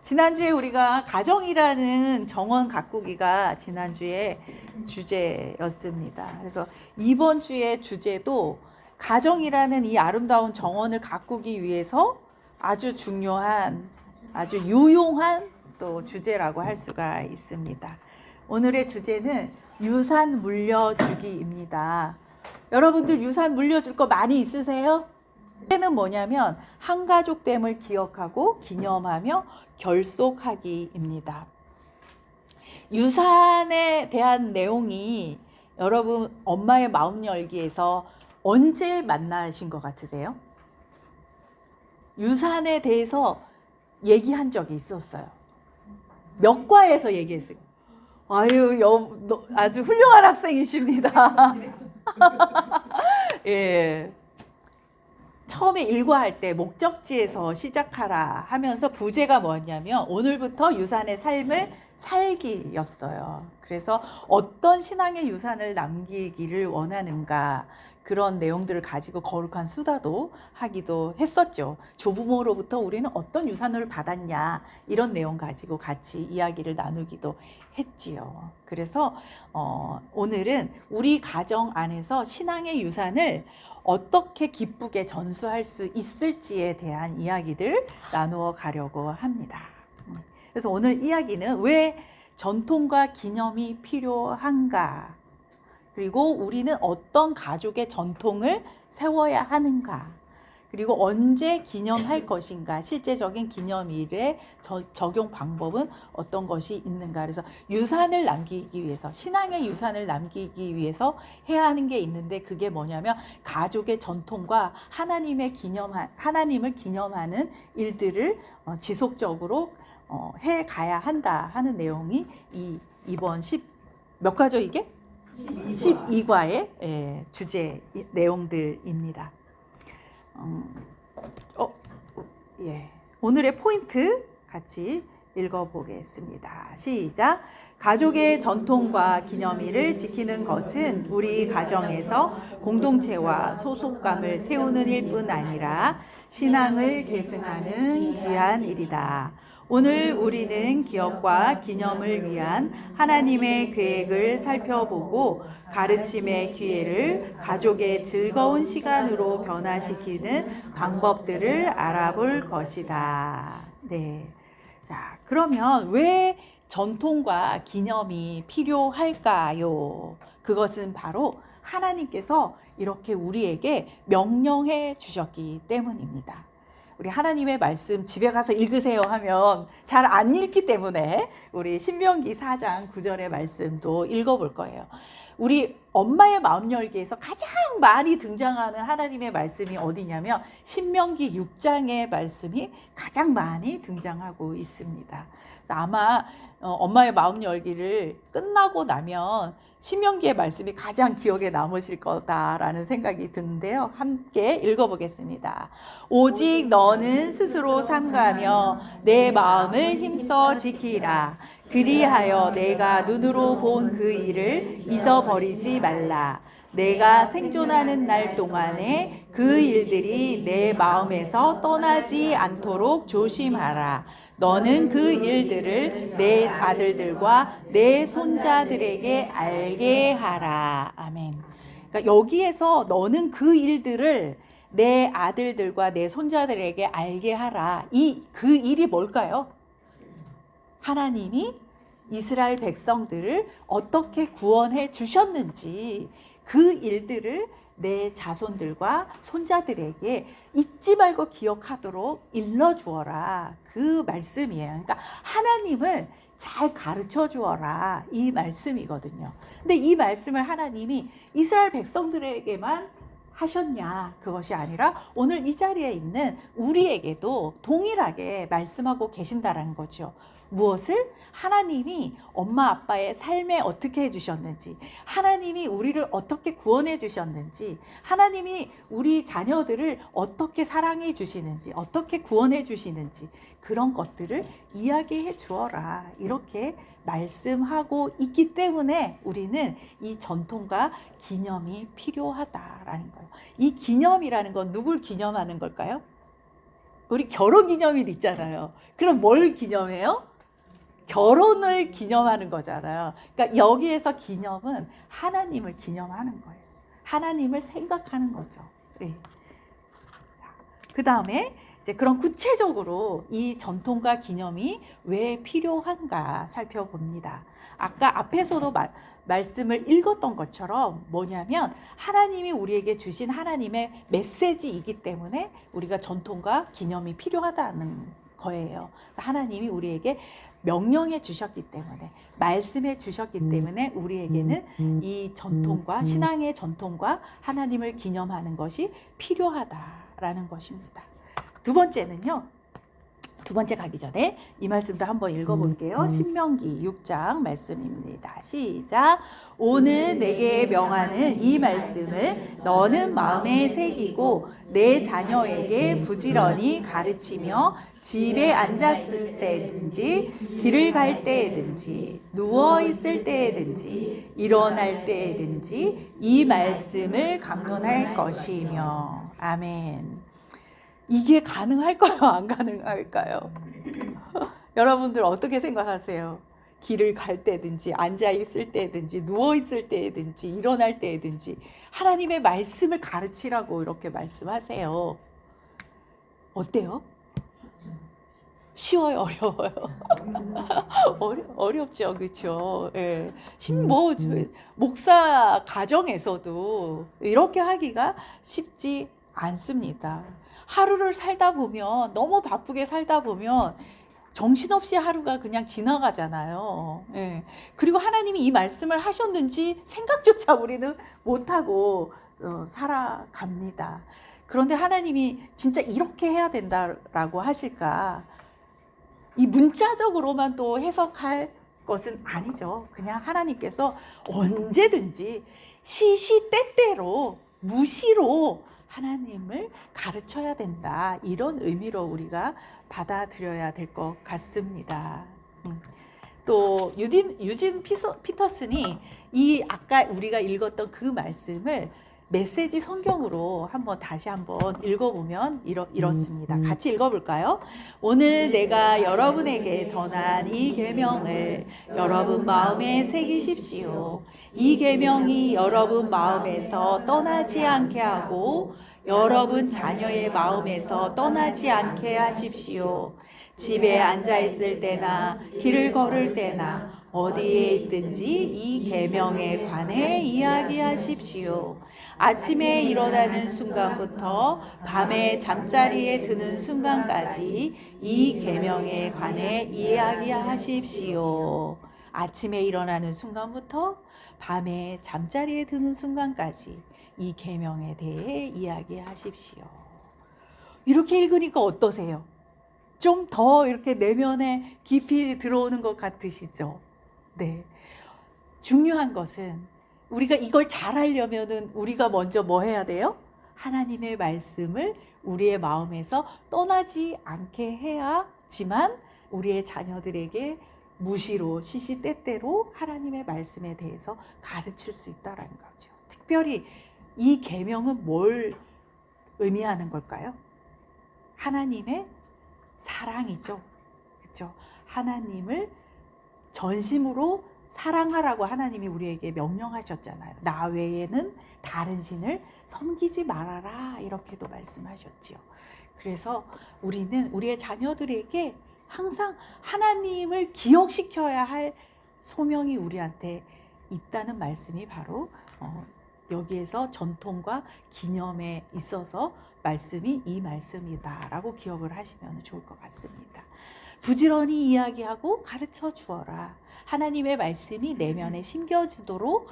지난주에 우리가 가정이라는 정원 가꾸기가 지난주에 주제였습니다. 그래서 이번 주의 주제도 가정이라는 이 아름다운 정원을 가꾸기 위해서 아주 중요한, 아주 유용한 또 주제라고 할 수가 있습니다. 오늘의 주제는 유산 물려주기입니다. 여러분들 유산 물려줄 거 많이 있으세요? 주제는 뭐냐면 한가족됨을 기억하고 기념하며 결속하기입니다. 유산에 대한 내용이 여러분 엄마의 마음 열기에서 언제 만나신 것 같으세요? 유산에 대해서 얘기한 적이 있었어요. 몇 과에서 얘기했어요. 아유, 아주 훌륭한 학생이십니다. 예. 처음에 일과할 때 목적지에서 시작하라 하면서 부제가 뭐였냐면 오늘부터 유산의 삶을 살기였어요. 그래서 어떤 신앙의 유산을 남기기를 원하는가 그런 내용들을 가지고 거룩한 수다도 하기도 했었죠. 조부모로부터 우리는 어떤 유산을 받았냐 이런 내용 가지고 같이 이야기를 나누기도 했지요. 그래서 오늘은 우리 가정 안에서 신앙의 유산을 어떻게 기쁘게 전수할 수 있을지에 대한 이야기들 나누어 가려고 합니다. 그래서 오늘 이야기는 왜 전통과 기념이 필요한가, 그리고 우리는 어떤 가족의 전통을 세워야 하는가, 그리고 언제 기념할 것인가, 실제적인 기념일의 적용 방법은 어떤 것이 있는가. 그래서 유산을 남기기 위해서, 신앙의 유산을 남기기 위해서 해야 하는 게 있는데 그게 뭐냐면 가족의 전통과 하나님을 기념하는 일들을 지속적으로 해 가야 한다 하는 내용이 이번 몇 가죠 이게? 12과의 주제 내용들입니다. 오늘의 포인트 같이 읽어보겠습니다. 시작. 가족의 전통과 기념일을 지키는 것은 우리 가정에서 공동체와 소속감을 세우는 일뿐 아니라 신앙을 계승하는 귀한 일이다. 오늘 우리는 기억과 기념을 위한 하나님의 계획을 살펴보고 가르침의 기회를 가족의 즐거운 시간으로 변화시키는 방법들을 알아볼 것이다. 네. 자, 그러면 왜 전통과 기념이 필요할까요? 그것은 바로 하나님께서 이렇게 우리에게 명령해 주셨기 때문입니다. 우리 하나님의 말씀 집에 가서 읽으세요 하면 잘 안 읽기 때문에 우리 신명기 4장 9절의 말씀도 읽어볼 거예요. 우리 엄마의 마음 열기에서 가장 많이 등장하는 하나님의 말씀이 어디냐면 신명기 6장의 말씀이 가장 많이 등장하고 있습니다. 아마 엄마의 마음 열기를 끝나고 나면 신명기의 말씀이 가장 기억에 남으실 거다라는 생각이 드는데요. 함께 읽어보겠습니다. 오직 너는 스스로 삼가며 내 마음을 힘써 지키라. 그리하여 내가 눈으로 본 그 일을 잊어버리지 말라. 내가 생존하는 날 동안에 그 일들이 내 마음에서 떠나지 않도록 조심하라. 너는 그 일들을 내 아들들과 내 손자들에게 알게 하라. 아멘. 그러니까 여기에서 너는 그 일들을 내 아들들과 내 손자들에게 알게 하라. 그 일이 뭘까요? 하나님이 이스라엘 백성들을 어떻게 구원해 주셨는지 그 일들을 내 자손들과 손자들에게 잊지 말고 기억하도록 일러주어라. 그 말씀이에요. 그러니까 하나님을 잘 가르쳐 주어라. 이 말씀이거든요. 근데 이 말씀을 하나님이 이스라엘 백성들에게만 하셨냐? 그것이 아니라 오늘 이 자리에 있는 우리에게도 동일하게 말씀하고 계신다는 거죠. 무엇을? 하나님이 엄마 아빠의 삶에 어떻게 해주셨는지, 하나님이 우리를 어떻게 구원해 주셨는지, 하나님이 우리 자녀들을 어떻게 사랑해 주시는지, 어떻게 구원해 주시는지 그런 것들을 이야기해 주어라. 이렇게 말씀하고 있기 때문에 우리는 이 전통과 기념이 필요하다라는 거예요. 이 기념이라는 건 누굴 기념하는 걸까요? 우리 결혼 기념일 있잖아요. 그럼 뭘 기념해요? 결혼을 기념하는 거잖아요. 그러니까 여기에서 기념은 하나님을 기념하는 거예요. 하나님을 생각하는 거죠. 네. 그 다음에 이제 그런 구체적으로 이 전통과 기념이 왜 필요한가 살펴봅니다. 아까 앞에서도 말씀을 읽었던 것처럼 뭐냐면 하나님이 우리에게 주신 하나님의 메시지이기 때문에 우리가 전통과 기념이 필요하다는 거예요. 하나님이 우리에게 명령해 주셨기 때문에, 말씀해 주셨기 때문에 우리에게는 이 전통과 신앙의 전통과 하나님을 기념하는 것이 필요하다라는 것입니다. 두 번째는요. 두 번째 가기 전에 이 말씀도 한번 읽어볼게요. 신명기 6장 말씀입니다. 시작. 오늘 내게 명하는 이 말씀을 너는 마음에 새기고 내 자녀에게 부지런히 가르치며 집에 앉았을 때든지 길을 갈 때든지 누워 있을 때든지 일어날 때든지 이 말씀을 강론할 것이며. 아멘. 이게 가능할까요? 안 가능할까요? 여러분들 어떻게 생각하세요? 길을 갈 때든지 앉아 있을 때든지 누워 있을 때든지 일어날 때든지 하나님의 말씀을 가르치라고 이렇게 말씀하세요. 어때요? 쉬워요, 어려워요? 어렵죠, 그렇죠? 예. 목사 가정에서도 이렇게 하기가 쉽지 않습니다. 하루를 살다 보면, 너무 바쁘게 살다 보면 정신없이 하루가 그냥 지나가잖아요. 예. 그리고 하나님이 이 말씀을 하셨는지 생각조차 우리는 못하고 살아갑니다. 그런데 하나님이 진짜 이렇게 해야 된다라고 하실까? 이 문자적으로만 또 해석할 것은 아니죠. 그냥 하나님께서 언제든지 시시때때로 무시로 하나님을 가르쳐야 된다. 이런 의미로 우리가 받아들여야 될 것 같습니다. 또 유진 피터슨이 이 아까 우리가 읽었던 그 말씀을 메시지 성경으로 다시 한번 읽어보면 이렇습니다. 같이 읽어볼까요? 오늘 내가 여러분에게 전한 이 계명을 여러분 마음에 새기십시오. 이 계명이 여러분 마음에서 떠나지 않게 하고 여러분 자녀의 마음에서 떠나지 않게 하십시오. 집에 앉아 있을 때나 길을 걸을 때나 어디에 있든지 이 계명에 관해 이야기하십시오. 아침에 일어나는 순간부터 밤에 잠자리에 드는 순간까지 이 계명에 관해 이야기하십시오. 아침에 일어나는 순간부터 밤에 잠자리에 드는 순간까지 이 계명에 대해 이야기하십시오. 이렇게 읽으니까 어떠세요? 좀 더 이렇게 내면에 깊이 들어오는 것 같으시죠? 네. 중요한 것은 우리가 이걸 잘하려면은 우리가 먼저 뭐 해야 돼요? 하나님의 말씀을 우리의 마음에서 떠나지 않게 해야지만 우리의 자녀들에게 무시로 시시때때로 하나님의 말씀에 대해서 가르칠 수 있다라는 거죠. 특별히 이 계명은 뭘 의미하는 걸까요? 하나님의 사랑이죠. 그렇죠? 하나님을 전심으로 사랑하라고 하나님이 우리에게 명령하셨잖아요. 나 외에는 다른 신을 섬기지 말아라 이렇게도 말씀하셨지요. 그래서 우리는 우리의 자녀들에게 항상 하나님을 기억시켜야 할 소명이 우리한테 있다는 말씀이 바로 여기에서 전통과 기념에 있어서 말씀이 이 말씀이다라고 기억을 하시면 좋을 것 같습니다. 부지런히 이야기하고 가르쳐 주어라. 하나님의 말씀이 내면에 심겨지도록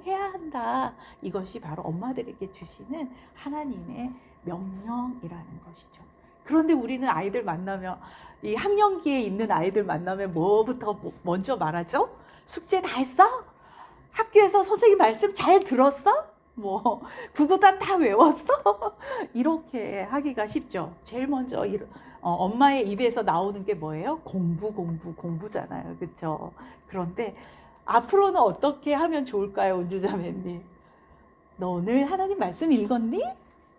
해야 한다. 이것이 바로 엄마들에게 주시는 하나님의 명령이라는 것이죠. 그런데 우리는 아이들 만나면, 이 학령기에 있는 아이들 만나면 뭐부터 먼저 말하죠? 숙제 다 했어? 학교에서 선생님 말씀 잘 들었어? 구구단 다 외웠어? 이렇게 하기가 쉽죠. 제일 먼저 엄마의 입에서 나오는 게 뭐예요? 공부잖아요. 그렇죠? 그런데 앞으로는 어떻게 하면 좋을까요, 은주자매님? 너 오늘 하나님 말씀 읽었니?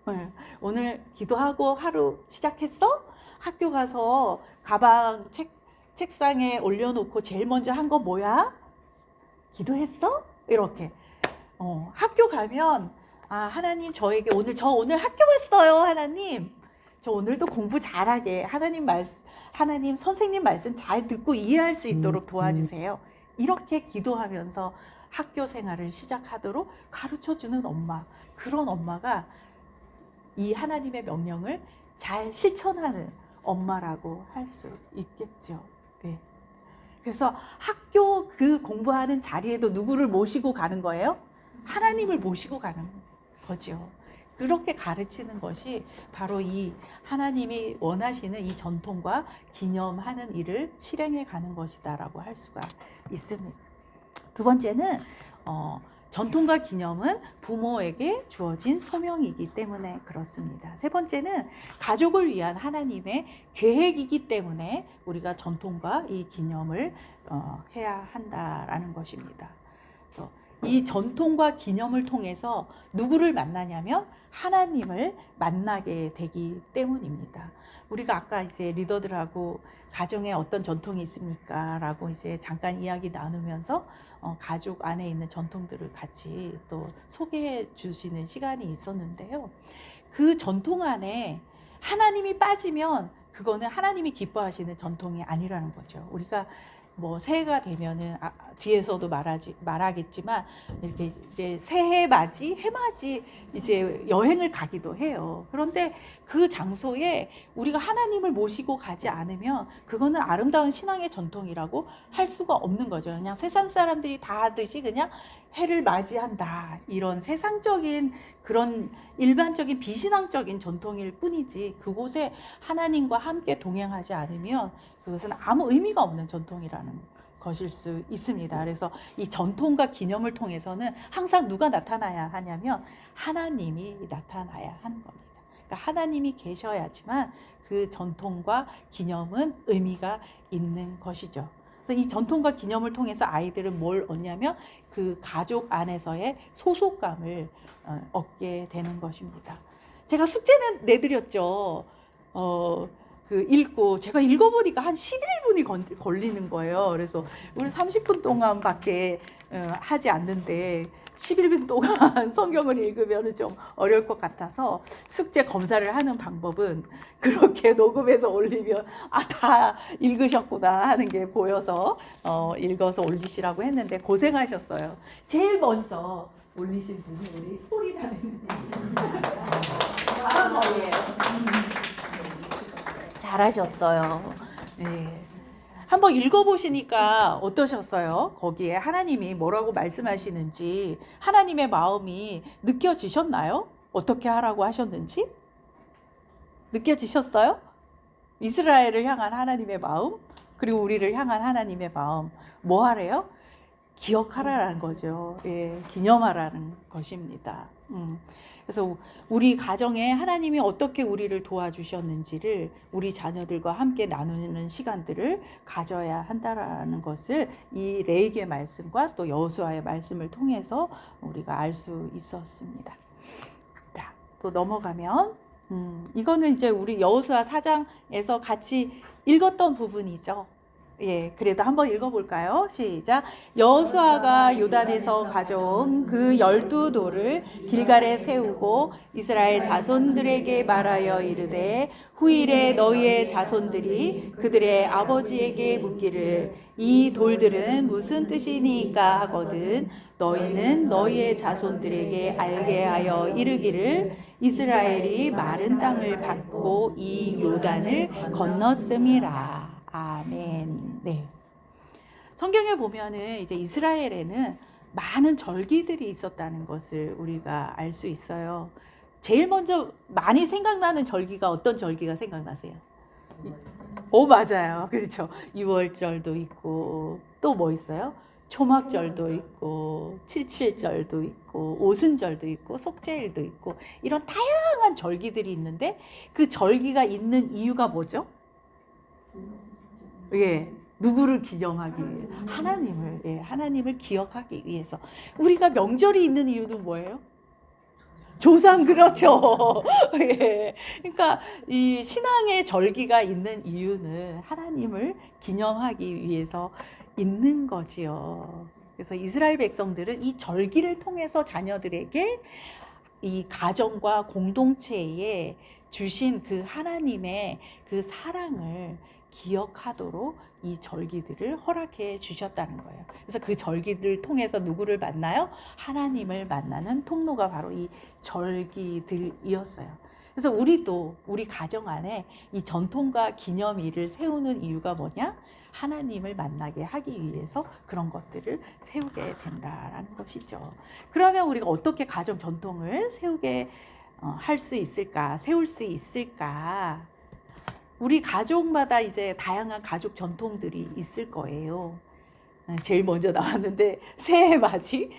네. 오늘 기도하고 하루 시작했어? 학교 가서 가방 책상에 올려놓고 제일 먼저 한 거 뭐야? 기도했어? 이렇게. 학교 가면 하나님 저에게 저 오늘 학교 갔어요. 하나님 저 오늘도 공부 잘하게 하나님 선생님 말씀 잘 듣고 이해할 수 있도록 도와주세요. 이렇게 기도하면서 학교 생활을 시작하도록 가르쳐주는 엄마, 그런 엄마가 이 하나님의 명령을 잘 실천하는 엄마라고 할 수 있겠죠. 네. 그래서 학교 그 공부하는 자리에도 누구를 모시고 가는 거예요? 하나님을 모시고 가는 거죠. 그렇게 가르치는 것이 바로 이 하나님이 원하시는 이 전통과 기념하는 일을 실행해 가는 것이다라고 할 수가 있습니다. 두 번째는 전통과 기념은 부모에게 주어진 소명이기 때문에 그렇습니다. 세 번째는 가족을 위한 하나님의 계획이기 때문에 우리가 전통과 이 기념을 해야 한다라는 것입니다. 그래서 이 전통과 기념을 통해서 누구를 만나냐면 하나님을 만나게 되기 때문입니다. 우리가 아까 이제 리더들하고 가정에 어떤 전통이 있습니까? 라고 이제 잠깐 이야기 나누면서 가족 안에 있는 전통들을 같이 또 소개해 주시는 시간이 있었는데요. 그 전통 안에 하나님이 빠지면 그거는 하나님이 기뻐하시는 전통이 아니라는 거죠. 우리가 뭐 새해가 되면은 뒤에서도 말하겠지만 이렇게 이제 새해 맞이, 해맞이 이제 여행을 가기도 해요. 그런데 그 장소에 우리가 하나님을 모시고 가지 않으면 그거는 아름다운 신앙의 전통이라고 할 수가 없는 거죠. 그냥 세상 사람들이 다 하듯이 그냥 해를 맞이한다, 이런 세상적인 그런 일반적인 비신앙적인 전통일 뿐이지 그곳에 하나님과 함께 동행하지 않으면 그것은 아무 의미가 없는 전통이라는 것일 수 있습니다. 그래서 이 전통과 기념을 통해서는 항상 누가 나타나야 하냐면 하나님이 나타나야 하는 겁니다. 그러니까 하나님이 계셔야지만 그 전통과 기념은 의미가 있는 것이죠. 그래서 이 전통과 기념을 통해서 아이들은 뭘 얻냐면 그 가족 안에서의 소속감을 얻게 되는 것입니다. 제가 숙제는 내드렸죠. 읽고 제가 읽어보니까 한 11분이 걸리는 거예요. 그래서 우리 30분 동안밖에 하지 않는데 11분 동안 성경을 읽으면 좀 어려울 것 같아서 숙제 검사를 하는 방법은 그렇게 녹음해서 올리면 다 읽으셨구나 하는 게 보여서 읽어서 올리시라고 했는데 고생하셨어요. 제일 먼저 올리신 분이 우리 소리 자매님. 잘하셨어요. 네. 한번 읽어보시니까 어떠셨어요? 거기에 하나님이 뭐라고 말씀하시는지 하나님의 마음이 느껴지셨나요? 어떻게 하라고 하셨는지? 느껴지셨어요? 이스라엘을 향한 하나님의 마음, 그리고 우리를 향한 하나님의 마음, 뭐 하래요? 기억하라는 거죠. 예, 기념하라는 것입니다. 그래서 우리 가정에 하나님이 어떻게 우리를 도와주셨는지를 우리 자녀들과 함께 나누는 시간들을 가져야 한다라는 것을 이 레위기의 말씀과 또 여호수아의 말씀을 통해서 우리가 알 수 있었습니다. 자, 또 넘어가면 이거는 이제 우리 여호수아 4장에서 같이 읽었던 부분이죠. 예, 그래도 한번 읽어볼까요? 시작. 여호수아가 요단에서 가져온 그 12돌을 길갈에 세우고 이스라엘 자손들에게 말하여 이르되 후일에 너희의 자손들이 그들의 아버지에게 묻기를 이 돌들은 무슨 뜻이니까 하거든 너희는 너희의 자손들에게 알게 하여 이르기를 이스라엘이 마른 땅을 밟고 이 요단을 건넜음이라. 아멘. 네. 성경에 보면은 이제 이스라엘에는 많은 절기들이 있었다는 것을 우리가 알 수 있어요. 제일 먼저 많이 생각나는 절기가 어떤 절기가 생각나세요? 맞아요. 그렇죠. 6월절도 있고 또 뭐 있어요? 초막절도 있고 칠칠절도 있고 오순절도 있고 속죄일도 있고 이런 다양한 절기들이 있는데 그 절기가 있는 이유가 뭐죠? 예, 누구를 기념하기 위해? 하나님을 기억하기 위해서. 우리가 명절이 있는 이유는 뭐예요? 조상 그렇죠. 예. 그러니까 이 신앙의 절기가 있는 이유는 하나님을 기념하기 위해서 있는 거지요. 그래서 이스라엘 백성들은 이 절기를 통해서 자녀들에게 이 가정과 공동체에 주신 그 하나님의 그 사랑을 기억하도록 이 절기들을 허락해 주셨다는 거예요. 그래서 그 절기를 통해서 누구를 만나요? 하나님을 만나는 통로가 바로 이 절기들이었어요. 그래서 우리도 우리 가정 안에 이 전통과 기념일을 세우는 이유가 뭐냐? 하나님을 만나게 하기 위해서 그런 것들을 세우게 된다라는 것이죠. 그러면 우리가 어떻게 가정 전통을 세우게 할 수 있을까? 세울 수 있을까? 우리 가족마다 이제 다양한 가족 전통들이 있을 거예요. 제일 먼저 나왔는데 새해 맞이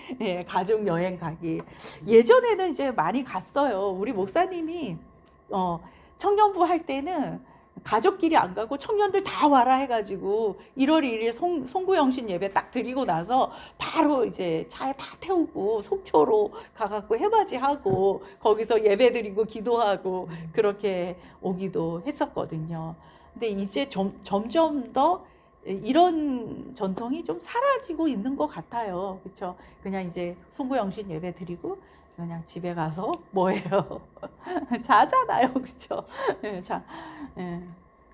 가족 여행 가기. 예전에는 이제 많이 갔어요. 우리 목사님이 청년부 할 때는 가족끼리 안 가고 청년들 다 와라 해가지고 1월 1일 송구영신 예배 딱 드리고 나서 바로 이제 차에 다 태우고 속초로 가갖고 해맞이하고 거기서 예배 드리고 기도하고 그렇게 오기도 했었거든요. 근데 이제 점점 더 이런 전통이 좀 사라지고 있는 것 같아요. 그렇죠? 그냥 이제 송구영신 예배 드리고 그냥 집에 가서 뭐해요? 자잖아요. 그렇죠? 자,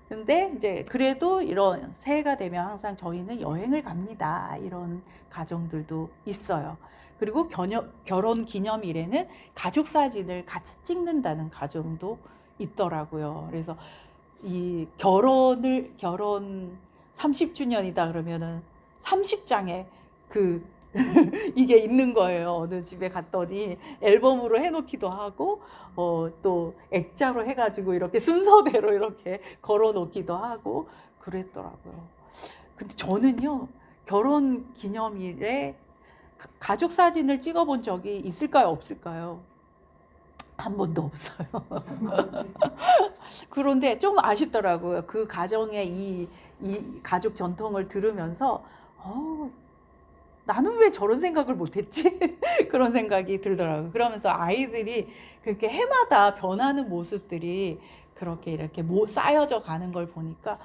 근데 이제 그래도 이런 새해가 되면 항상 저희는 여행을 갑니다. 이런 가정들도 있어요. 그리고 결혼 기념일에는 가족 사진을 같이 찍는다는 가정도 있더라고요. 그래서 이 결혼 30주년이다 그러면은 30장에 그 이게 있는 거예요. 어느 집에 갔더니 앨범으로 해놓기도 하고 또 액자로 해가지고 이렇게 순서대로 이렇게 걸어놓기도 하고 그랬더라고요. 근데 저는요 결혼 기념일에 가족 사진을 찍어본 적이 있을까요, 없을까요? 한 번도 없어요. 그런데 좀 아쉽더라고요. 그 가정의 이 가족 전통을 들으면서 나는 왜 저런 생각을 못했지? 그런 생각이 들더라고요. 그러면서 아이들이 그렇게 해마다 변하는 모습들이 그렇게 이렇게 쌓여져 가는 걸 보니까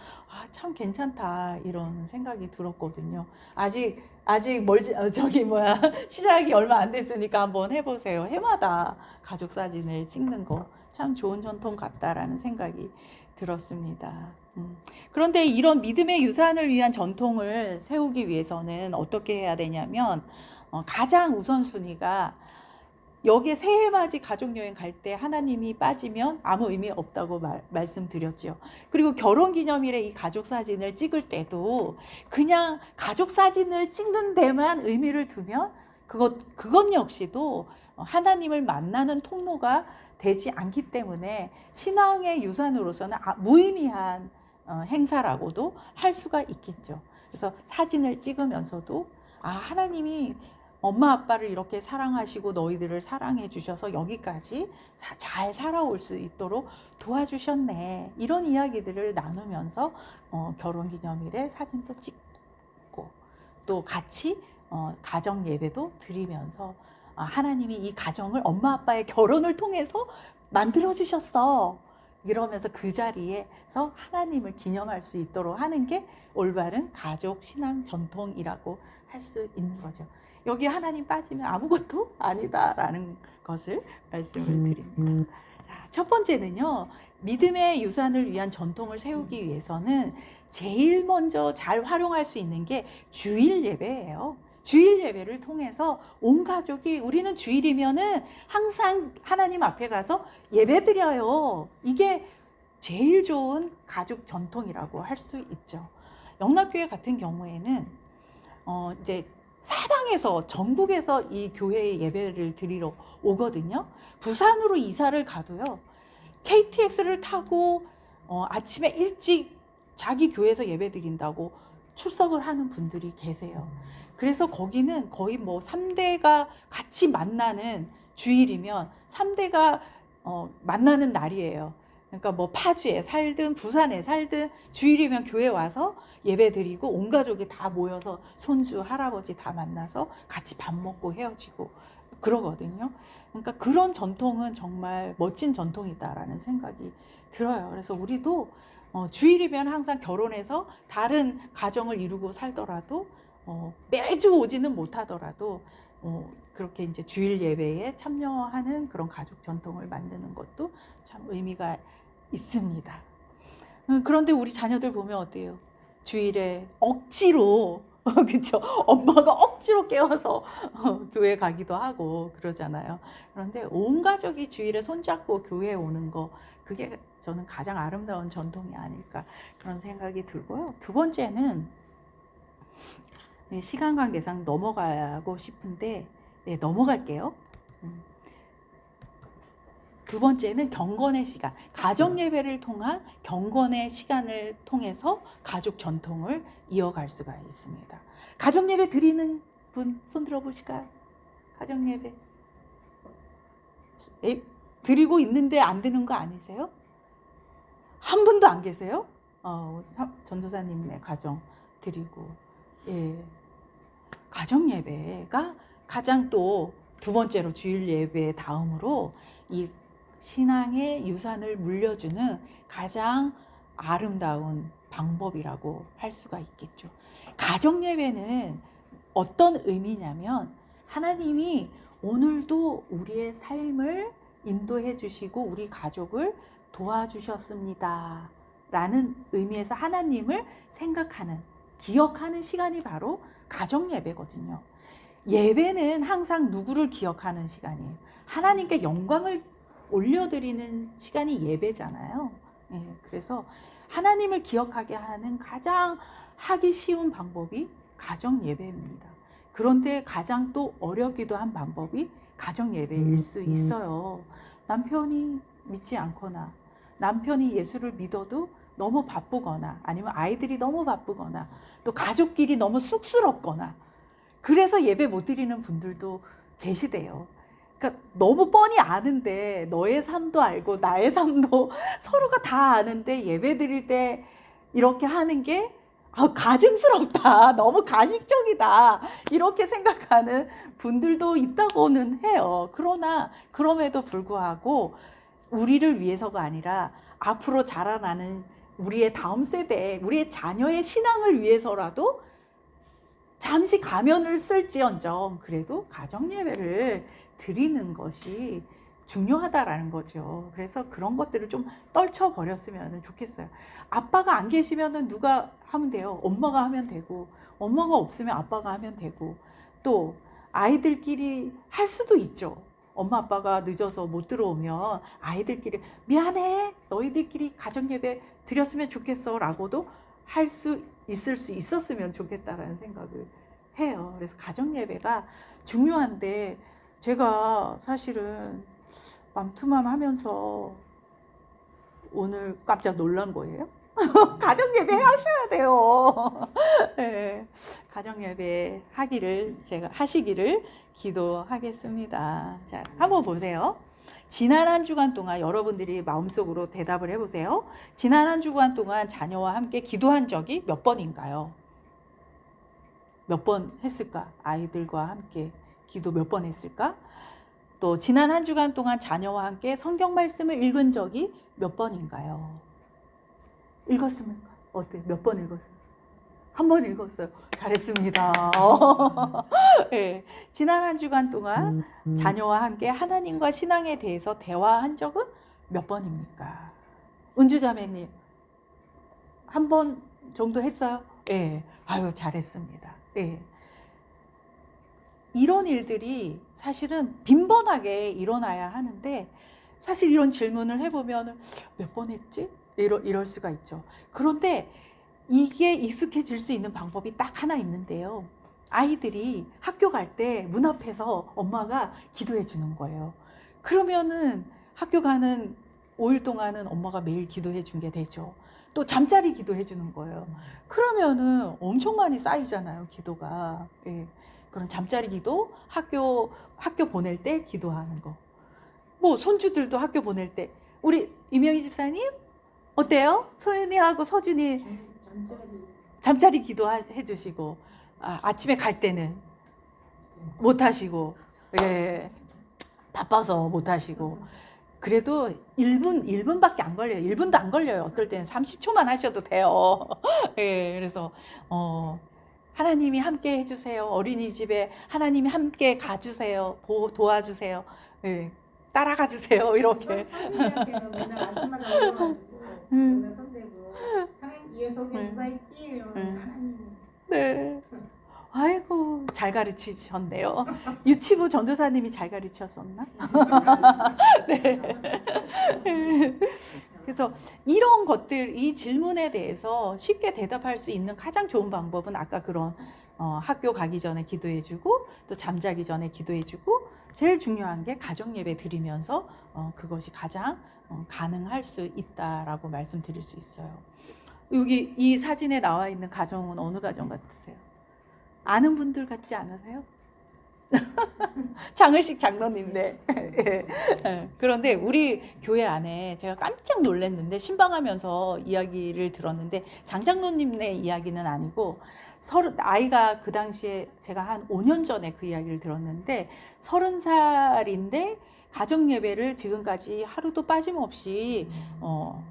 참 괜찮다 이런 생각이 들었거든요. 아직 멀지 시작이 얼마 안 됐으니까 한번 해보세요. 해마다 가족 사진을 찍는 거 참 좋은 전통 같다라는 생각이 들었습니다. 그런데 이런 믿음의 유산을 위한 전통을 세우기 위해서는 어떻게 해야 되냐면 가장 우선순위가 여기에 새해맞이 가족여행 갈 때 하나님이 빠지면 아무 의미 없다고 말씀드렸죠. 그리고 결혼기념일에 이 가족사진을 찍을 때도 그냥 가족사진을 찍는 데만 의미를 두면 그건 역시도 하나님을 만나는 통로가 되지 않기 때문에 신앙의 유산으로서는 무의미한 행사라고도 할 수가 있겠죠. 그래서 사진을 찍으면서도 하나님이 엄마 아빠를 이렇게 사랑하시고 너희들을 사랑해 주셔서 여기까지 잘 살아올 수 있도록 도와주셨네. 이런 이야기들을 나누면서 결혼기념일에 사진도 찍고 또 같이 가정 예배도 드리면서 하나님이 이 가정을 엄마 아빠의 결혼을 통해서 만들어 주셨어. 이러면서 그 자리에서 하나님을 기념할 수 있도록 하는 게 올바른 가족 신앙 전통이라고 할 수 있는 거죠. 여기 하나님 빠지면 아무것도 아니다라는 것을 말씀을 드립니다. 자, 첫 번째는요. 믿음의 유산을 위한 전통을 세우기 위해서는 제일 먼저 잘 활용할 수 있는 게 주일 예배예요. 주일 예배를 통해서 온 가족이 우리는 주일이면은 항상 하나님 앞에 가서 예배 드려요. 이게 제일 좋은 가족 전통이라고 할 수 있죠. 영락교회 같은 경우에는 이제 사방에서 전국에서 이 교회에 예배를 드리러 오거든요. 부산으로 이사를 가도요. KTX를 타고 아침에 일찍 자기 교회에서 예배 드린다고 출석을 하는 분들이 계세요. 그래서 거기는 거의 3대가 같이 만나는 주일이면 3대가 만나는 날이에요. 그러니까 파주에 살든 부산에 살든 주일이면 교회 와서 예배 드리고 온 가족이 다 모여서 손주, 할아버지 다 만나서 같이 밥 먹고 헤어지고 그러거든요. 그러니까 그런 전통은 정말 멋진 전통이다라는 생각이 들어요. 그래서 우리도 주일이면 항상 결혼해서 다른 가정을 이루고 살더라도 매주 오지는 못하더라도 그렇게 이제 주일 예배에 참여하는 그런 가족 전통을 만드는 것도 참 의미가 있습니다. 그런데 우리 자녀들 보면 어때요? 주일에 억지로 그렇죠. 엄마가 억지로 깨워서 교회 가기도 하고 그러잖아요. 그런데 온 가족이 주일에 손잡고 교회에 오는 거, 그게 저는 가장 아름다운 전통이 아닐까 그런 생각이 들고요. 두 번째는 시간 관계상 넘어가고 싶은데 넘어갈게요. 두 번째는 경건의 시간, 가정 예배를 통한 경건의 시간을 통해서 가족 전통을 이어갈 수가 있습니다. 가정 예배 드리는 분 손 들어 보실까요? 가정 예배 드리고 있는데 안 드는 거 아니세요? 한 분도 안 계세요? 전도사님의 가정 드리고, 가정 예배가 가장 또 두 번째로 주일 예배 다음으로 이 신앙의 유산을 물려주는 가장 아름다운 방법이라고 할 수가 있겠죠. 가정 예배는 어떤 의미냐면 하나님이 오늘도 우리의 삶을 인도해 주시고 우리 가족을 도와주셨습니다 라는 의미에서 하나님을 생각하는, 기억하는 시간이 바로 가정 예배거든요. 예배는 항상 누구를 기억하는 시간이에요. 하나님께 영광을 올려드리는 시간이 예배잖아요. 그래서 하나님을 기억하게 하는 가장 하기 쉬운 방법이 가정 예배입니다. 그런데 가장 또 어렵기도 한 방법이 가정 예배일 수 있어요. 남편이 믿지 않거나 남편이 예수를 믿어도 너무 바쁘거나 아니면 아이들이 너무 바쁘거나 또 가족끼리 너무 쑥스럽거나 그래서 예배 못 드리는 분들도 계시대요. 그러니까 너무 뻔히 아는데 너의 삶도 알고 나의 삶도 서로가 다 아는데 예배 드릴 때 이렇게 하는 게 가증스럽다, 너무 가식적이다 이렇게 생각하는 분들도 있다고는 해요. 그러나 그럼에도 불구하고 우리를 위해서가 아니라 앞으로 자라나는 우리의 다음 세대, 우리의 자녀의 신앙을 위해서라도 잠시 가면을 쓸지언정 그래도 가정 예배를 드리는 것이 중요하다라는 거죠. 그래서 그런 것들을 좀 떨쳐버렸으면 좋겠어요. 아빠가 안 계시면 누가 하면 돼요? 엄마가 하면 되고, 엄마가 없으면 아빠가 하면 되고, 또 아이들끼리 할 수도 있죠. 엄마 아빠가 늦어서 못 들어오면 아이들끼리 미안해, 너희들끼리 가정 예배 드렸으면 좋겠어 라고도 할 수 있었으면 좋겠다라는 생각을 해요. 그래서 가정 예배가 중요한데 제가 사실은 맘투맘 하면서 오늘 깜짝 놀란 거예요. 가정 예배 하셔야 돼요. 네, 가정 예배 하시기를 기도하겠습니다. 자, 한번 보세요. 지난 한 주간 동안 여러분들이 마음속으로 대답을 해보세요. 지난 한 주간 동안 자녀와 함께 기도한 적이 몇 번인가요? 몇 번 했을까? 아이들과 함께 기도 몇 번 했을까? 또 지난 한 주간 동안 자녀와 함께 성경 말씀을 읽은 적이 몇 번인가요? 읽었습니까? 어때요? 몇 번 읽었어요? 한 번 읽었어요. 잘했습니다. 네. 지난 한 주간 동안 자녀와 함께 하나님과 신앙에 대해서 대화한 적은 몇 번입니까? 은주자매님, 한 번 정도 했어요? 네. 아유, 잘했습니다. 네. 이런 일들이 사실은 빈번하게 일어나야 하는데 사실 이런 질문을 해보면 몇 번 했지? 이럴 수가 있죠. 그런데 이게 익숙해질 수 있는 방법이 딱 하나 있는데요. 아이들이 학교 갈 때 문 앞에서 엄마가 기도해 주는 거예요. 그러면은 학교 가는 5일 동안은 엄마가 매일 기도해 준 게 되죠. 또 잠자리 기도해 주는 거예요. 그러면은 엄청 많이 쌓이잖아요, 기도가. 예. 그런 잠자리 기도, 학교 보낼 때 기도하는 거. 뭐 손주들도 학교 보낼 때 우리 이명희 집사님 어때요? 소윤이하고 서준이 잠자리 기도해 주시고 아침에 갈 때는 못 하시고 예, 바빠서 못 하시고. 그래도 1분밖에 안 걸려요. 1분도 안 걸려요. 어떨 때는 30초만 하셔도 돼요. 예, 그래서, 하나님이 함께 해주세요. 어린이집에 하나님이 함께 가주세요. 도와주세요. 예, 따라가 주세요. 이렇게. 선생님한테는 맨날 아침마다 오셔가지고 맨날 손대고 하나님 이 속에 누가 있지? 이러면 하나님. 네. 아이고, 잘 가르치셨네요. 유치부 전도사님이 잘 가르치셨나? 네. 그래서 이런 것들, 이 질문에 대해서 쉽게 대답할 수 있는 가장 좋은 방법은 아까 그런 학교 가기 전에 기도해주고 또 잠자기 전에 기도해주고 제일 중요한 게 가정 예배 드리면서 그것이 가장 가능할 수 있다라고 말씀드릴 수 있어요. 여기 이 사진에 나와 있는 가정은 어느 가정 같으세요? 아는 분들 같지 않으세요? 장을식 장로님네. 그런데 우리 교회 안에 제가 깜짝 놀랐는데 신방하면서 이야기를 들었는데 장장로님네 이야기는 아니고 아이가 그 당시에 제가 한 5년 전에 그 이야기를 들었는데 30살인데 가정 예배를 지금까지 하루도 빠짐없이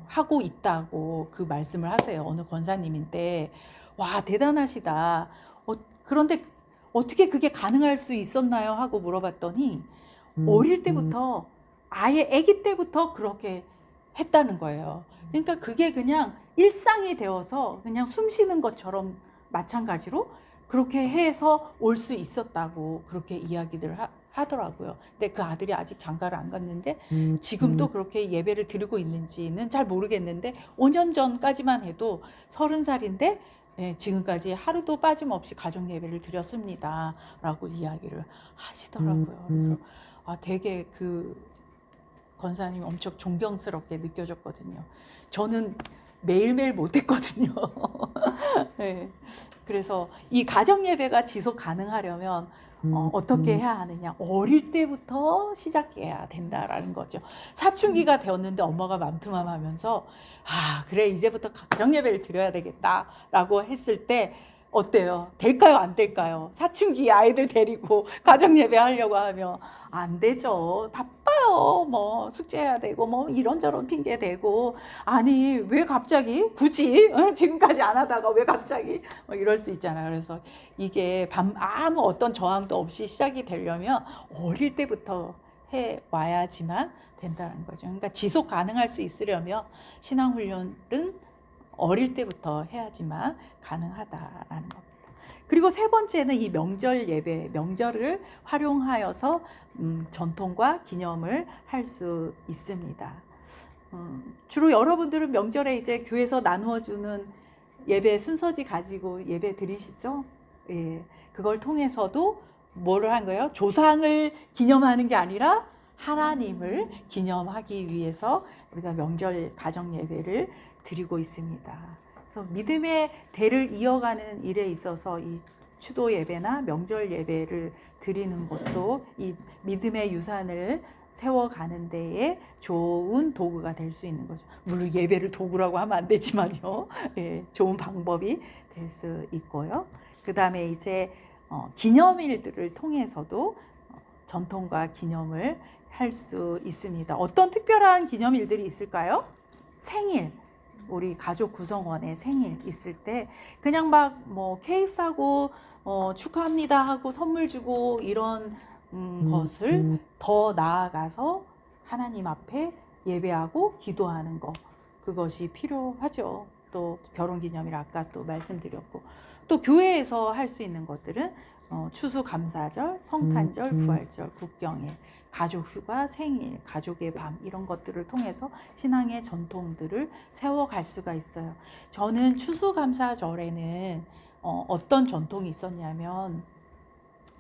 하고 있다고 그 말씀을 하세요. 어느 권사님인데 와 대단하시다. 그런데 어떻게 그게 가능할 수 있었나요? 하고 물어봤더니 어릴 때부터 아예 아기 때부터 그렇게 했다는 거예요. 그러니까 그게 그냥 일상이 되어서 그냥 숨 쉬는 것처럼 마찬가지로 그렇게 해서 올 수 있었다고 그렇게 이야기들 하더라고요. 근데 그 아들이 아직 장가를 안 갔는데 지금도 그렇게 예배를 드리고 있는지는 잘 모르겠는데 5년 전까지만 해도 30살인데 네, 지금까지 하루도 빠짐없이 가정 예배를 드렸습니다. 라고 이야기를 하시더라고요. 그래서 되게 그 권사님이 엄청 존경스럽게 느껴졌거든요. 저는 매일매일 못했거든요. 네. 그래서 이 가정 예배가 지속 가능하려면 어떻게 해야 하느냐? 어릴 때부터 시작해야 된다라는 거죠. 사춘기가 되었는데 엄마가 맘투맘하면서 그래 이제부터 가정 예배를 드려야 되겠다라고 했을 때 어때요? 될까요? 안 될까요? 사춘기 아이들 데리고 가정 예배 하려고 하면 안 되죠. 바빠요. 뭐 숙제해야 되고 뭐 이런저런 핑계 대고 아니 왜 갑자기 굳이 지금까지 안 하다가 왜 갑자기 이럴 수 있잖아요. 그래서 이게 아무 어떤 저항도 없이 시작이 되려면 어릴 때부터 해 와야지만 된다는 거죠. 그러니까 지속 가능할 수 있으려면 신앙훈련은 어릴 때부터 해야지만 가능하다라는 겁니다. 그리고 세 번째는 이 명절 예배, 명절을 활용하여서 전통과 기념을 할 수 있습니다. 주로 여러분들은 명절에 이제 교회에서 나누어주는 예배 순서지 가지고 예배 드리시죠? 예, 그걸 통해서도 뭐를 한 거예요? 조상을 기념하는 게 아니라 하나님을 기념하기 위해서 우리가 명절 가정 예배를 드리고 있습니다. 그래서 믿음의 대를 이어가는 일에 있어서 이 추도 예배나 명절 예배를 드리는 것도 이 믿음의 유산을 세워가는 데에 좋은 도구가 될 수 있는 거죠. 물론 예배를 도구라고 하면 안 되지만요. 예, 좋은 방법이 될 수 있고요. 그 다음에 이제 기념일들을 통해서도 전통과 기념을 할 수 있습니다. 어떤 특별한 기념일들이 있을까요? 생일, 우리 가족 구성원의 생일 있을 때 그냥 막 뭐 케이크 사고 축하합니다 하고 선물 주고 이런 것을 더 나아가서 하나님 앞에 예배하고 기도하는 것, 그것이 필요하죠. 또 결혼기념일 아까 또 말씀드렸고 또 교회에서 할 수 있는 것들은 추수감사절, 성탄절, 부활절, 국경일, 가족휴가, 생일, 가족의 밤 이런 것들을 통해서 신앙의 전통들을 세워갈 수가 있어요. 저는 추수감사절에는 어떤 전통이 있었냐면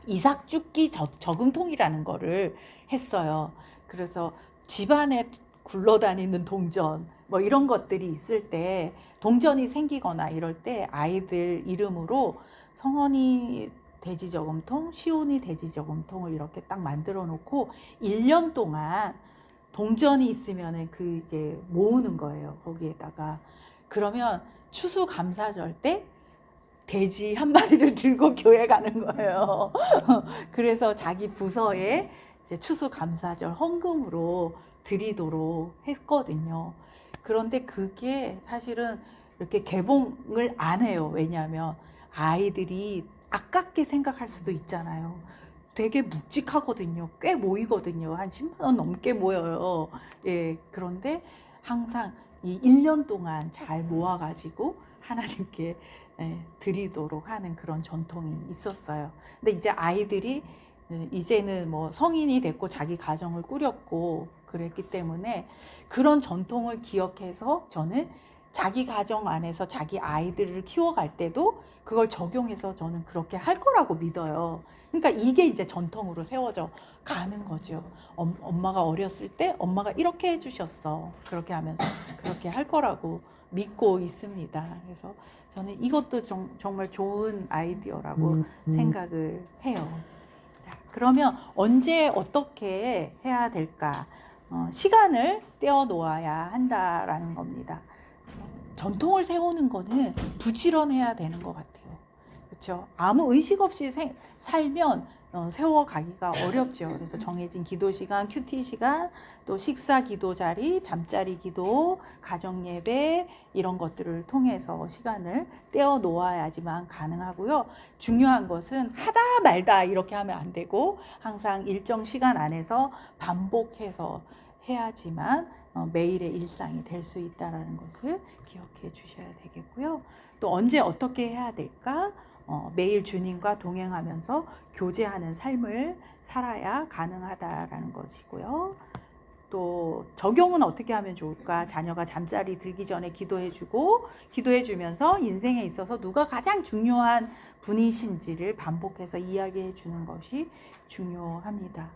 이삭 죽기 저금통이라는 거를 했어요. 그래서 집안에 굴러다니는 동전 뭐 이런 것들이 있을 때 동전이 생기거나 이럴 때 아이들 이름으로 성원이 돼지저금통, 시온이 돼지저금통을 이렇게 딱 만들어 놓고 1년 동안 동전이 있으면은 그 이제 모으는 거예요. 거기에다가. 그러면 추수감사절 때 돼지 한 마리를 들고 교회 가는 거예요. 그래서 자기 부서에 이제 추수감사절 헌금으로 드리도록 했거든요. 그런데 그게 사실은 이렇게 개봉을 안 해요. 왜냐하면 아이들이 아깝게 생각할 수도 있잖아요. 되게 묵직하거든요. 꽤 모이거든요. 한 10만 원 넘게 모여요. 예, 그런데 항상 이 1년 동안 잘 모아가지고 하나님께 드리도록 하는 그런 전통이 있었어요. 근데 이제 아이들이 이제는 뭐 성인이 됐고 자기 가정을 꾸렸고 그랬기 때문에 그런 전통을 기억해서 저는 자기 가정 안에서 자기 아이들을 키워갈 때도 그걸 적용해서 저는 그렇게 할 거라고 믿어요. 그러니까 이게 이제 전통으로 세워져 가는 거죠. 엄마가 어렸을 때 엄마가 이렇게 해주셨어. 그렇게 하면서 그렇게 할 거라고 믿고 있습니다. 그래서 저는 이것도 정말 좋은 아이디어라고 생각을 해요. 자, 그러면 언제 어떻게 해야 될까? 시간을 떼어 놓아야 한다라는 겁니다. 전통을 세우는 거는 부지런해야 되는 것 같아요. 그렇죠? 아무 의식 없이 살면 세워가기가 어렵죠. 그래서 정해진 기도 시간, 큐티 시간, 또 식사 기도 자리, 잠자리 기도, 가정 예배 이런 것들을 통해서 시간을 떼어 놓아야지만 가능하고요. 중요한 것은 하다 말다 이렇게 하면 안 되고 항상 일정 시간 안에서 반복해서 해야지만 매일의 일상이 될 수 있다는 것을 기억해 주셔야 되겠고요. 또 언제 어떻게 해야 될까? 매일 주님과 동행하면서 교제하는 삶을 살아야 가능하다라는 것이고요. 또 적용은 어떻게 하면 좋을까? 자녀가 잠자리 들기 전에 기도해주고 기도해주면서 인생에 있어서 누가 가장 중요한 분이신지를 반복해서 이야기해 주는 것이 중요합니다.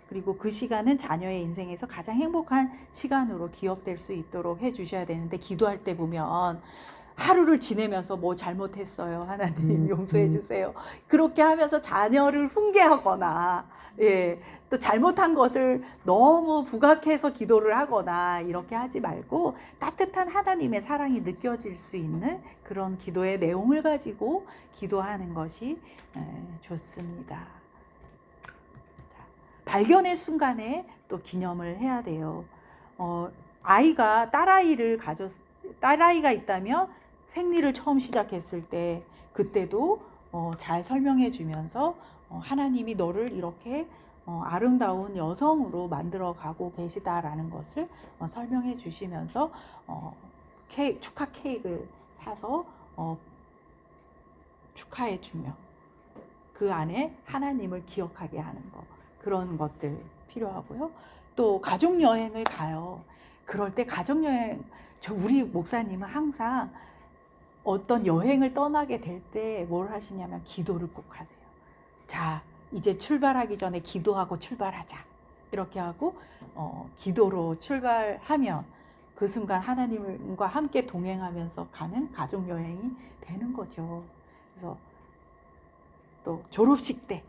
그리고 그 시간은 자녀의 인생에서 가장 행복한 시간으로 기억될 수 있도록 해주셔야 되는데 기도할 때 보면 하루를 지내면서 뭐 잘못했어요. 하나님 용서해 주세요. 그렇게 하면서 자녀를 훈계하거나 예, 또 잘못한 것을 너무 부각해서 기도를 하거나 이렇게 하지 말고 따뜻한 하나님의 사랑이 느껴질 수 있는 그런 기도의 내용을 가지고 기도하는 것이 좋습니다. 발견의 순간에 또 기념을 해야 돼요. 아이가 딸아이가 있다면 생리를 처음 시작했을 때 그때도 잘 설명해 주면서 하나님이 너를 이렇게 아름다운 여성으로 만들어 가고 계시다라는 것을 설명해 주시면서 축하 케이크를 사서 축하해 주며 그 안에 하나님을 기억하게 하는 것 그런 것들 필요하고요. 또 가족 여행을 가요. 그럴 때 가족 여행 우리 목사님은 항상 어떤 여행을 떠나게 될 때 뭘 하시냐면 기도를 꼭 하세요. 자, 이제 출발하기 전에 기도하고 출발하자. 이렇게 하고 기도로 출발하면 그 순간 하나님과 함께 동행하면서 가는 가족 여행이 되는 거죠. 그래서 또 졸업식 때,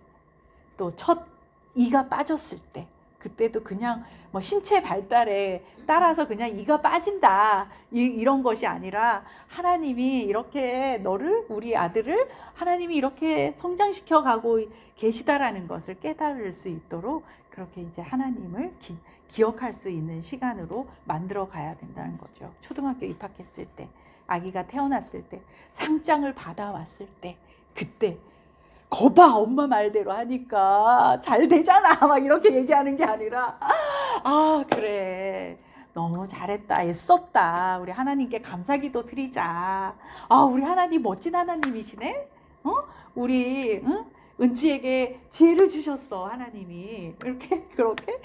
또 첫 이가 빠졌을 때, 그때도 그냥 뭐 신체 발달에 따라서 그냥 이가 빠진다 이런 것이 아니라 하나님이 이렇게 우리 아들을 하나님이 이렇게 성장시켜 가고 계시다라는 것을 깨달을 수 있도록 그렇게 이제 하나님을 기억할 수 있는 시간으로 만들어 가야 된다는 거죠. 초등학교 입학했을 때, 아기가 태어났을 때, 상장을 받아왔을 때, 그때 거봐 엄마 말대로 하니까 잘 되잖아 막 이렇게 얘기하는 게 아니라 아 그래 너무 잘했다 애썼다 우리 하나님께 감사기도 드리자 아 우리 하나님 멋진 하나님이시네 우리 은지에게 지혜를 주셨어 하나님이 이렇게 그렇게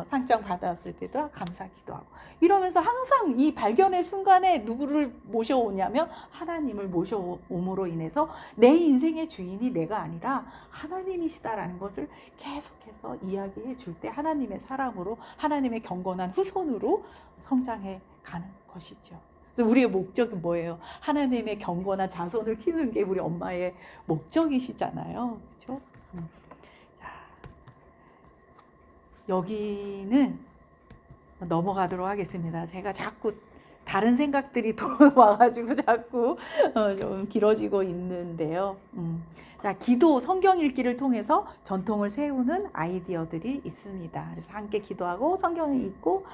상장 받았을 때도 감사기도 하고 이러면서 항상 이 발견의 순간에 누구를 모셔오냐면 하나님을 모셔옴으로 인해서 내 인생의 주인이 내가 아니라 하나님이시다라는 것을 계속해서 이야기해 줄 때 하나님의 사람으로 하나님의 경건한 후손으로 성장해 가는 것이죠. 그래서 우리의 목적이 뭐예요? 하나님의 경건한 자손을 키우는 게 우리 엄마의 목적이시잖아요. 그렇죠? 자, 여기는 넘어가도록 하겠습니다. 제가 자꾸 다른 생각들이 또 와가지고 자꾸 좀 길어지고 있는데요. 자, 기도, 성경 읽기를 통해서 전통을 세우는 아이디어들이 있습니다. 그래서 함께 기도하고 성경을 읽고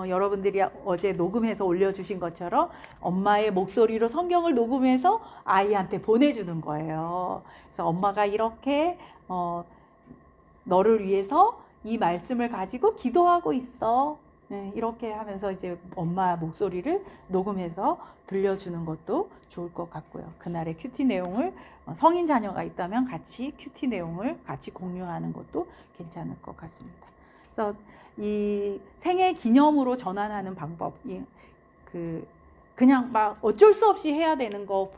여러분들이 어제 녹음해서 올려주신 것처럼 엄마의 목소리로 성경을 녹음해서 아이한테 보내주는 거예요. 그래서 엄마가 이렇게 너를 위해서 이 말씀을 가지고 기도하고 있어. 네, 이렇게 하면서 이제 엄마 목소리를 녹음해서 들려주는 것도 좋을 것 같고요. 그날의 큐티 내용을 성인 자녀가 있다면 같이 큐티 내용을 같이 공유하는 것도 괜찮을 것 같습니다. 그래서 이 생애 기념으로 전환하는 방법이 그냥 막 어쩔 수 없이 해야 되는 거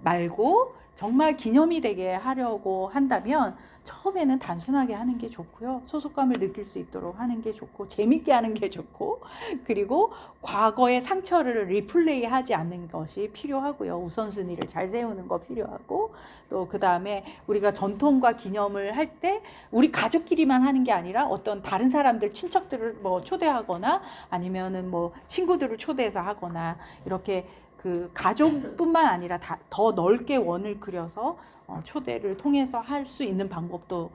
말고 정말 기념이 되게 하려고 한다면 처음에는 단순하게 하는 게 좋고요. 소속감을 느낄 수 있도록 하는 게 좋고 재밌게 하는 게 좋고 그리고 과거의 상처를 리플레이 하지 않는 것이 필요하고요. 우선순위를 잘 세우는 거 필요하고 또 그 다음에 우리가 전통과 기념을 할 때 우리 가족끼리만 하는 게 아니라 어떤 다른 사람들 친척들을 뭐 초대하거나 아니면은 뭐 친구들을 초대해서 하거나 이렇게 그 가족뿐만 아니라 더 넓게 원을 그려서 초대를 통해서 할 수 있는 방법도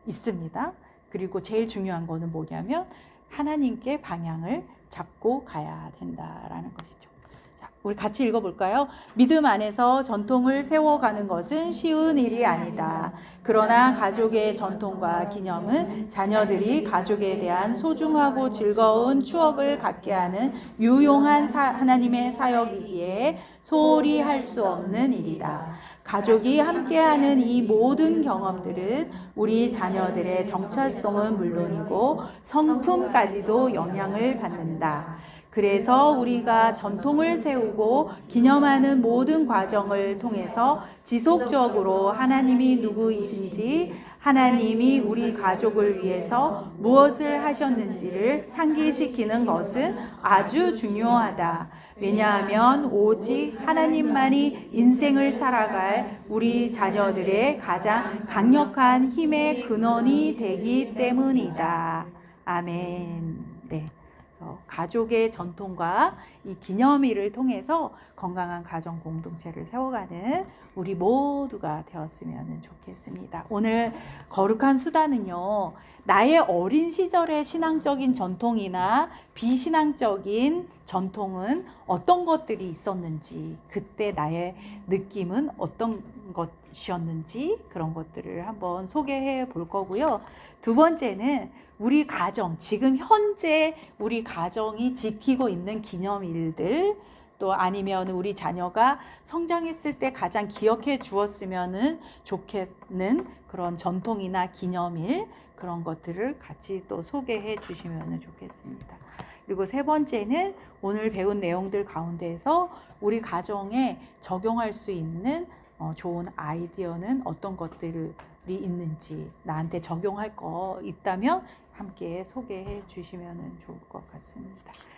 있습니다. 그리고 제일 중요한 거는 뭐냐면 하나님께 방향을 잡고 가야 된다라는 것이죠. 자, 우리 같이 읽어볼까요? 믿음 안에서 전통을 세워가는 것은 쉬운 일이 아니다. 그러나 가족의 전통과 기념은 자녀들이 가족에 대한 소중하고 즐거운 추억을 갖게 하는 유용한 하나님의 사역이기에 소홀히 할 수 없는 일이다. 가족이 함께하는 이 모든 경험들은 우리 자녀들의 정체성은 물론이고 성품까지도 영향을 받는다. 그래서 우리가 전통을 세우고 기념하는 모든 과정을 통해서 지속적으로 하나님이 누구이신지, 하나님이 우리 가족을 위해서 무엇을 하셨는지를 상기시키는 것은 아주 중요하다. 왜냐하면 오직 하나님만이 인생을 살아갈 우리 자녀들의 가장 강력한 힘의 근원이 되기 때문이다. 아멘. 네. 그래서 가족의 전통과 이 기념일을 통해서 건강한 가정 공동체를 세워가는 우리 모두가 되었으면 좋겠습니다. 오늘 거룩한 수다는요, 나의 어린 시절의 신앙적인 전통이나 비신앙적인 전통은 어떤 것들이 있었는지, 그때 나의 느낌은 어떤 것이었는지 그런 것들을 한번 소개해 볼 거고요. 두 번째는 우리 가정, 지금 현재 우리 가정이 지키고 있는 기념일들, 또 아니면 우리 자녀가 성장했을 때 가장 기억해 주었으면 좋겠는 그런 전통이나 기념일, 그런 것들을 같이 또 소개해 주시면 좋겠습니다. 그리고 세 번째는 오늘 배운 내용들 가운데에서 우리 가정에 적용할 수 있는 좋은 아이디어는 어떤 것들이 있는지, 나한테 적용할 거 있다면 함께 소개해 주시면 좋을 것 같습니다.